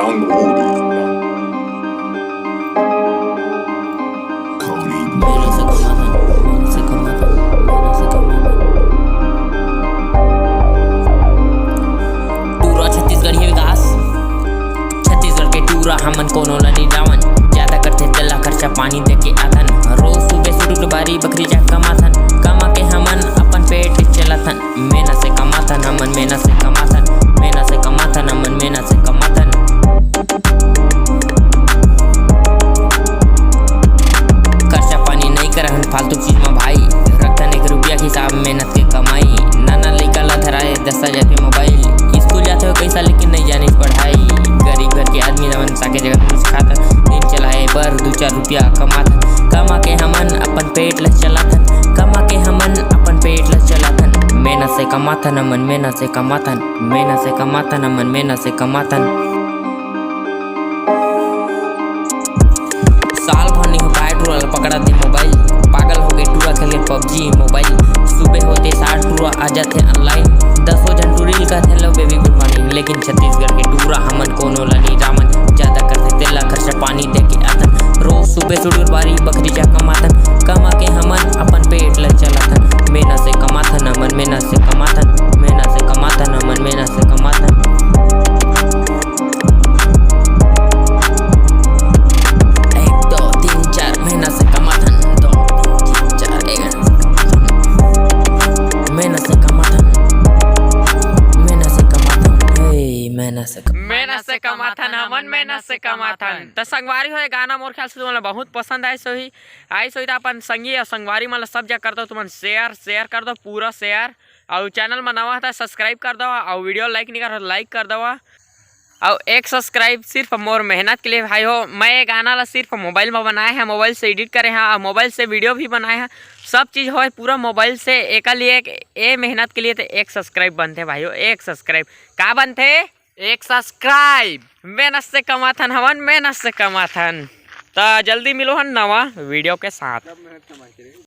down the road. Cody मेहनत से कमाता मेहनत से कमाता टूरा छत्तीसगढ़ ये विकास छत्तीसगढ़ के टूरा हमन कोनो ला नहीं रावण ज्यादा करते तेला खर्चा पानी दे के आथन रोज सुबह सुटुक बारी बकरी जा कमाथन कमा के हमन अपन पेट चलाथन मेहनत से कमाथन हमन मेहनत से कमाथन हमन मेहनत से कमाथन खर्चा पानी नहीं करहन फालतू चीज में भाई रखन 1 रुपया के हिसाब मेहनत के कमाई नाना लइका ला धराए 10,000 के मोबाइल स्कूल जाते हो कैसा लेकिन नहीं जानी पढ़ाई गरीब घर के आदमी नमन साके जगह कुछ खाता दिन चलाए पर 2-4 रुपया कमाथन कमा के हमन अपन पेट ला चलाथन कमा के हमन अपन पेट ला चलाथन मेहनत से कमाथन हमन मेहनत से कमाथन हमन मेहनत से कमाथन साल भर नहीं हो पाए टूरा पकड़ा दे मोबाइल पागल हो गए टूरा खेल के PUBG मोबाइल सुबह होते 60 टूरा आ जाते ऑनलाइन 10 जन टूरिल कहते लो बेबी गुड मॉर्निंग लेकिन छत्तीसगढ़ के टूरा हमन कोनो ला नहीं रामन ज्यादा करते तेला खर्चा पानी दे के आतन रोज सुबह सुडुर बारी बकरी जा कमातन कमा के हमन अपन पेट ला चलातन मेहनत से कमाथन हमन मेहनत से कमाथन हमन मेहनत से कमाथन 1 2 3 4 मेहनत से कमाथन 2 3 4 मेहनत से कमाथन हमन मेहनत से कमाथन त संगवारी हो गाना मोर ख्याल से तुमन बहुत पसंद आए सोही त अपन संगी और संगवारी मन सब जगह कर दो तुमन शेयर कर दो पूरा शेयर और चैनल में नवा था सब्सक्राइब कर दो और वीडियो लाइक नहीं कर लाइक कर दो और 1 सब्सक्राइब सिर्फ मोर मेहनत के लिए भाई हो मैं ये गाना ला सिर्फ मोबाइल में बनाए हैं मोबाइल से एडिट करे हैं और मोबाइल से वीडियो भी बनाए हैं सब चीज़ हो पूरा मोबाइल से एक लिए ए मेहनत के लिए तो 1 सब्सक्राइब बनते भाई हो 1 सब्सक्राइब का बनते 1 सब्सक्राइब मेहनत से कमाथन हमन मेहनत से कमाथन तो जल्दी मिलो हन नवा वीडियो के साथ।